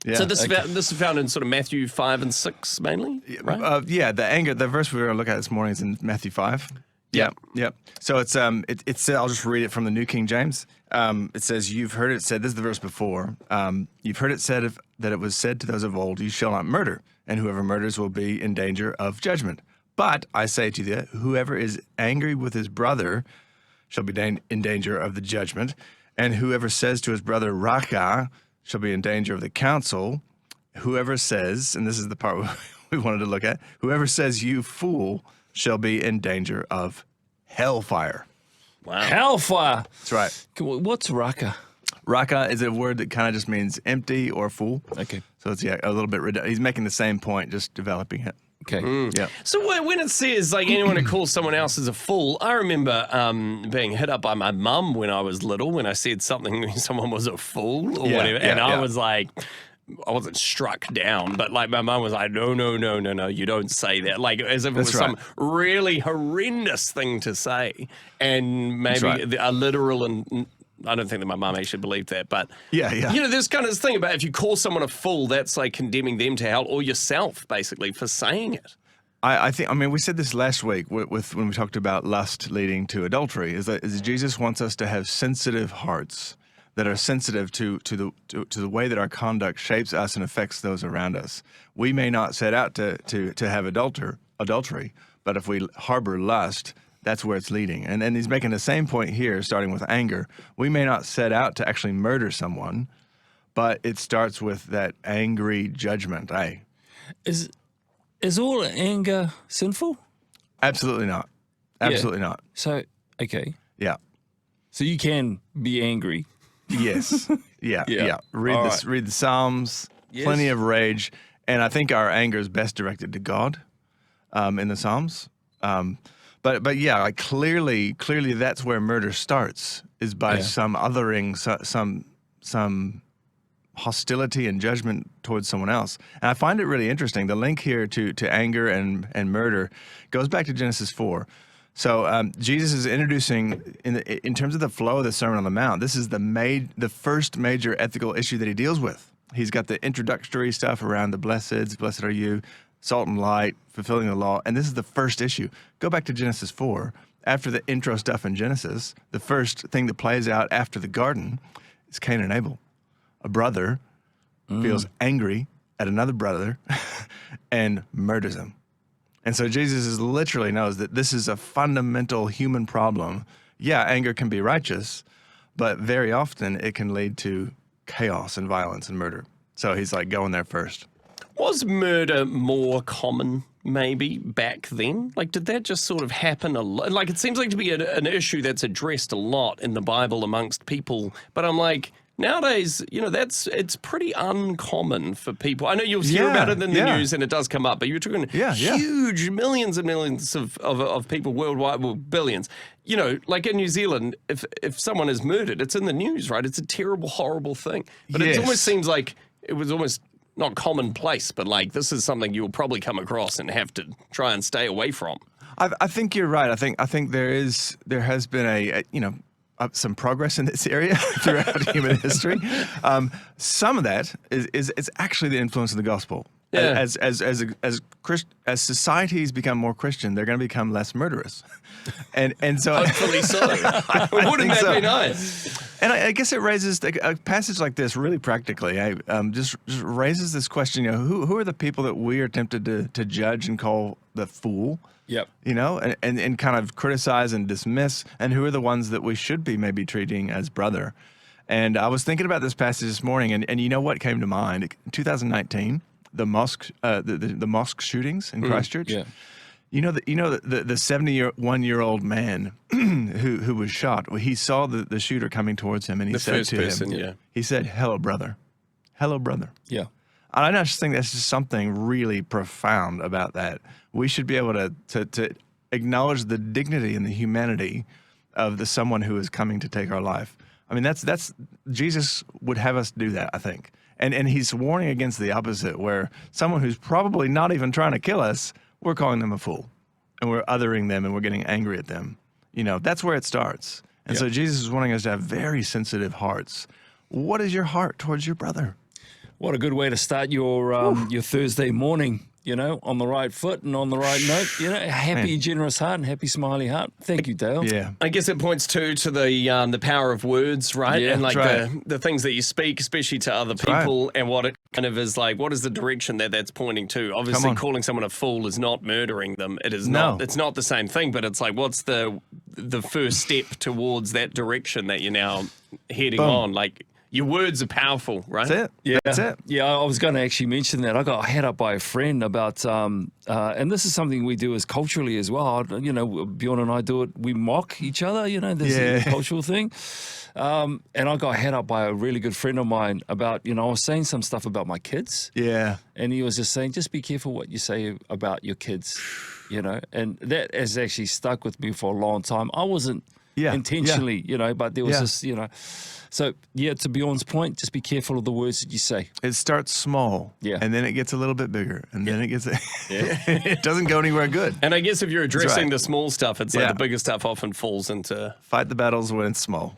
Yeah. So this is found in sort of Matthew 5 and 6 mainly, right? The anger, the verse we were going to look at this morning is in Matthew 5. Yep. So it's I'll just read it from the New King James. It says, "You've heard it said." This is the verse before. You've heard it said that it was said to those of old, "You shall not murder, and whoever murders will be in danger of judgment." But I say to you, whoever is angry with his brother shall be in danger of the judgment, and whoever says to his brother Raka shall be in danger of the council. Whoever says, and this is the part we wanted to look at, whoever says you fool shall be in danger of hellfire. Wow. Hellfire. That's right. What's raka? Raka is a word that kind of just means empty or fool. Okay. So it's a little bit he's making the same point, just developing it. Okay. Yeah. So when it says like anyone who calls someone else as a fool, I remember being hit up by my mum when I was little when I said something someone was a fool or whatever, and I was like, I wasn't struck down, but like my mum was like, no, you don't say that, like as if it was some really horrendous thing to say, and maybe a literal and. I don't think that my mum actually believed that, but you know, there's kind of this thing about if you call someone a fool, that's like condemning them to hell or yourself basically for saying it. I mean, we said this last week with when we talked about lust leading to adultery, is that Jesus wants us to have sensitive hearts that are sensitive to the way that our conduct shapes us and affects those around us. We may not set out to have adultery, but if we harbor lust, that's where it's leading. And he's making the same point here, starting with anger. We may not set out to actually murder someone, but it starts with that angry judgment. Is all anger sinful? Absolutely not. Absolutely not. So, okay. Yeah. So you can be angry. Yes. Yeah. Read the Psalms, Yes. plenty of rage. And I think our anger is best directed to God in the Psalms. But yeah, like clearly that's where murder starts, is by some othering, some hostility and judgment towards someone else. And I find it really interesting. The link here to anger and murder goes back to Genesis 4. So Jesus is introducing, in terms of the flow of the Sermon on the Mount, this is the first major ethical issue that he deals with. He's got the introductory stuff around the blessed are you, salt and light, fulfilling the law, and this is the first issue. Go back to Genesis 4. After the intro stuff in Genesis, the first thing that plays out after the garden is Cain and Abel. A brother feels angry at another brother and murders him. And so Jesus literally knows that this is a fundamental human problem. Yeah, anger can be righteous, but very often it can lead to chaos and violence and murder. So he's like going there first. Was murder more common maybe back then? Like, did that just sort of happen a lot? Like, it seems like to be an issue that's addressed a lot in the Bible amongst people. But I'm like, nowadays, you know, it's pretty uncommon for people. I know you'll hear about it in the news and it does come up, but you're talking huge millions and millions of people worldwide, well, billions. You know, like in New Zealand, if someone is murdered, it's in the news, right? It's a terrible, horrible thing. But it almost seems like it was almost not commonplace, but like this is something you'll probably come across and have to try and stay away from. I think you're right. I think there has been some progress in this area throughout human history. Some of that is actually the influence of the gospel. Yeah. As societies become more Christian, they're going to become less murderous, and so hopefully so. Wouldn't that be nice? And I guess it raises a passage like this really practically. Just raises this question: who are the people that we are tempted to judge and call the fool? Yep. And kind of criticize and dismiss, and who are the ones that we should be maybe treating as brother? And I was thinking about this passage this morning, and you know what came to mind? In 2019. The mosque shootings in Christchurch. Yeah. You know the 71-year-old man who was shot. He saw the shooter coming towards him, and he said to him, he said, "Hello, brother. Hello, brother." Yeah. And I just think that's just something really profound about that. We should be able to acknowledge the dignity and the humanity of someone who is coming to take our life. I mean, that's Jesus would have us do that, I think. And he's warning against the opposite, where someone who's probably not even trying to kill us, we're calling them a fool, and we're othering them, and we're getting angry at them. That's where it starts. And so Jesus is wanting us to have very sensitive hearts. What is your heart towards your brother? What a good way to start your Thursday morning, on the right foot and on the right note. A happy, generous heart and happy, smiley heart. Thank you, Dale. Yeah. I guess it points to the power of words, right? Yeah, and like that's the things that you speak, especially to other people, and what it kind of is like. What is the direction that's pointing to? Obviously, on. calling someone a fool is not murdering them. It is No. not. It's not the same thing. But it's like, what's the first step towards that direction that you're now heading on? Like, your words are powerful, right? That's it. Yeah, That's it. Yeah, I was going to actually mention that. I got hit up by a friend about, and this is something we do as culturally as well. Bjorn and I do it. We mock each other. There's a cultural thing. And I got hit up by a really good friend of mine about, I was saying some stuff about my kids. Yeah. And he was just saying, just be careful what you say about your kids, And that has actually stuck with me for a long time. I wasn't intentionally, but there was this, So, to Bjorn's point, just be careful of the words that you say. It starts small, and then it gets a little bit bigger, and then it gets it doesn't go anywhere good. And I guess if you're addressing the small stuff, it's like Yeah. the bigger stuff often falls into. Fight the battles when it's small.